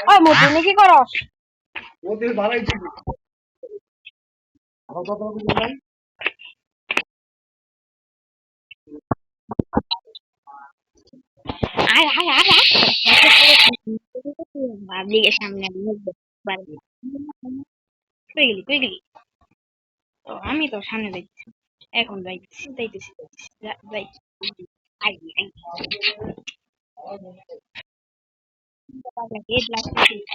ওই মোটু নি কি করস? ওদের ভালোই ছিল। আরো কত কিছু নাই। আয় আয় আয় আয়। পাবলিকের সামনে আমি মুখ দেখতে পারবি না। কই গেলি? ও আমি তো সামনে যাইতেছি। এখন যাইতেছি। যাই। I I. হেড লাগতেছে।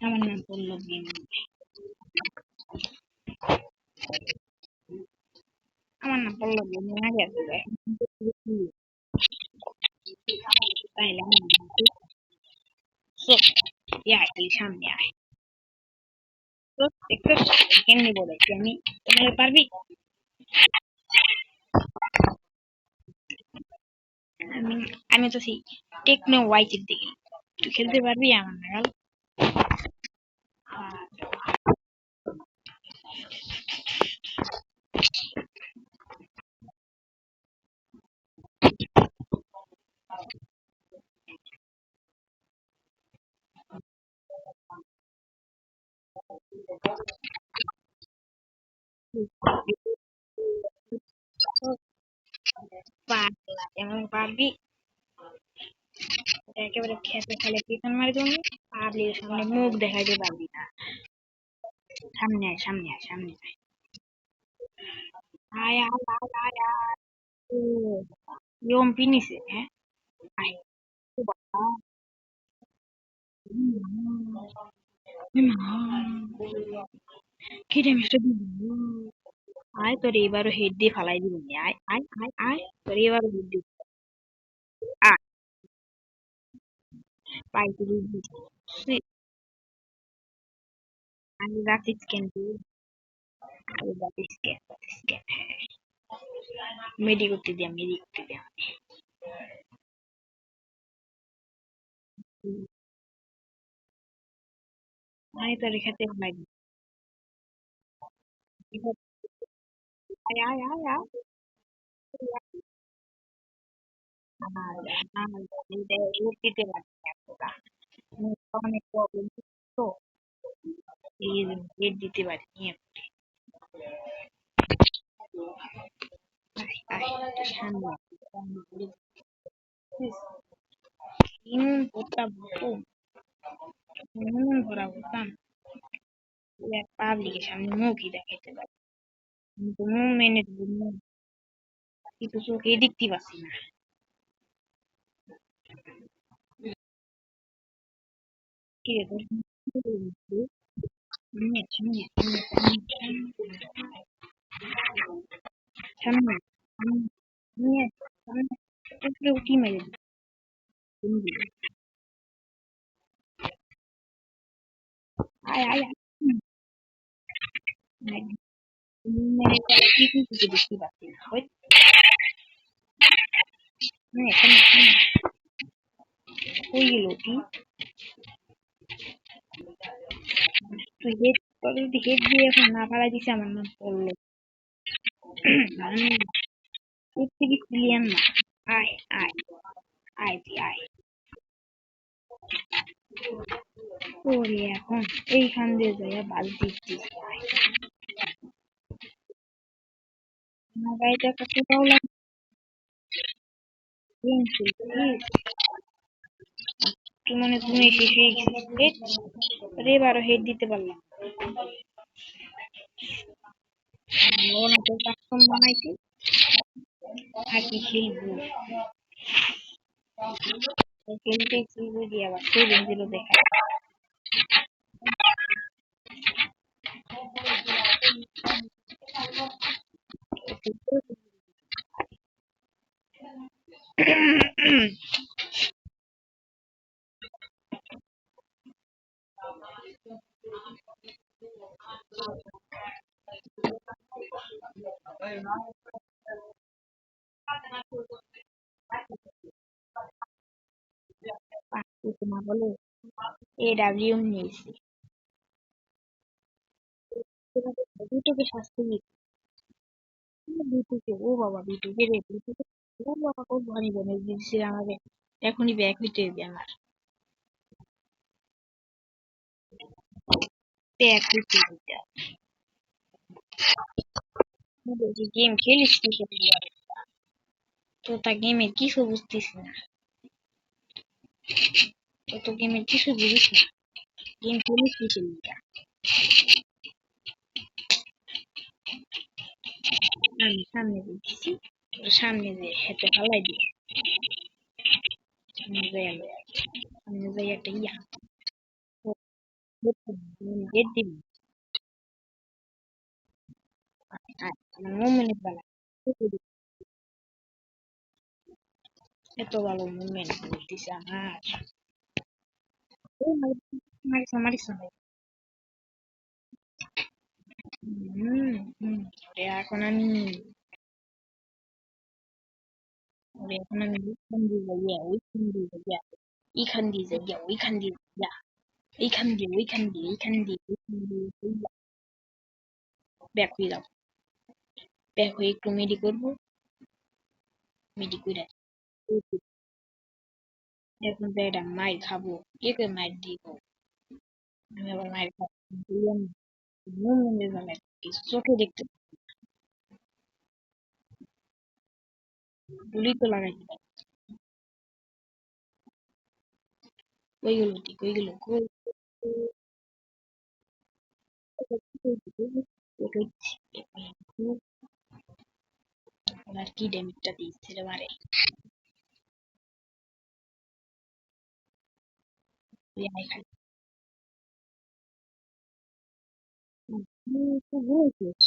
আমার নাম বললো আমার নাম বললো না গেছে তাইলে খালি সামনে আয় তো একটু কেমনি বলেছি আমি তোমার পারবি আমি আমি তো সেই টেকনো ওয়াইজের দিকে তুই খেলতে পারবি আমার নাগাল পাগলা এমন পারবি একেবারে খেতে খেলে পিছন মারি তুমি পাবলিকের সামনে মুখ দেখাইতে পারবি না সামনে আয় আয় আয় আয় আয় আয় ও ইয়ম পিনিছে হ্যাঁ আয় ও বাবা কি রে মিস্টার দিবু আয় তোর এবারও হেড দিয়ে ফালাই দিব আয় তোর এবারও হেড দিয়ে আয় পাইতে দিবি আমি রাখি স্ক্যান দিই আমি রাখি স্ক্যান হ্যাঁ মেডি করতে দিয়া আমি তোর খেতে ফালাই দিব আয় আয় আয় আয় আর দিতে পারছি না এতটা অনেক প্রবলেম তো এই রেট দিতে পারিনি সামনে ইমন ভোটটা ভোটো ইমন ভরা ভোটাম এক পাবলিকের সামনে মুখই দেখাইতে পারি কিন্তু মুখ মেনে দিব কিন্তু চোখে দেখতে পাচ্ছি না কি রে তোর সামনে সামনে সামনে সামনে সামনে একটু উঠি মেরে দিবি আয় আয় আয় মেরে ফেলে কিছু কিছু দেখতে পাচ্ছি না ওই সামনে কই গেল তুই হেড তোর যদি হেড দিয়ে এখন না ফালাই দিছে আমার নাম পড়লো এর থেকে ক্লিয়ার না আয় আয় আয় তুই আয় ওরে এখন এইখান দিয়ে যাইয়া বালতি দিতে আয় আমার বাড়িতে একটা কোথাও লাগছে তুই মনে তুমি শেষ হয়ে গেছিস রে বারো হেড দিতে পারলাম না তোর কাস্টম বানাইছি আর কি খেলবো খেলতে খেলবো দিয়ে আবার সেদিন দিল দেখা পাচ্ছি না বলে এডাব্লিউ নিয়েছি দুটোকে শাস্তি দিতে, দুটোকে, ও বাবা, দুটোকে রে, দুটোকে, ও বাবা, খুব ভারী বনে দিচ্ছে আমাকে। এখনই ব্যাক হইতে হবে আমার, ব্যাক হইতে হবে। বলছি, গেম খেলিস কি করবি আর? তো তা গেমের কিছু বুঝতেছি না, তো গেমের কিছু বুঝিস না, গেম খেলিস কি খেলবি? আমি সামনে দিচ্ছি, সামনে যে হেঁটে ফালাই দিই, সামনে যাই, সামনে যাই একটা ইয়া গেট দিবি। আর আমার মুভমেন্ট বেলা এত ভালো মুভমেন্ট করতেছে আমার। ও মারিস না, মারিস না ভাই। হম, হম, ওরে এখন আমি, ওরে এখন আমি ওইখান দিয়ে যাইয়া, ওইখান দিয়ে যাইয়া, এইখান দিয়ে যাইয়া, ওইখান দিয়ে যাইয়া, এইখান দিয়ে, ওইখান দিয়ে, এইখান দিয়ে, ওইখান দিয়ে, ব্যাক হয়ে যাবো, ব্যাক হয়ে একটু মেডি করবো, মেডি করে এখন তো এটা মাইর খাবো, কে কে মাইর দিব, আমি আবার মাইর খাবো, মুভমেন্টের বেলায় কিছু চোখে দেখতে, গুলি তো লাগাইতে পারি। ওইগুলো ঠিক, ওইগুলো আর কি ড্যামেজটা দিচ্ছে রে মারে, আয় খালি তুই তো বলছিস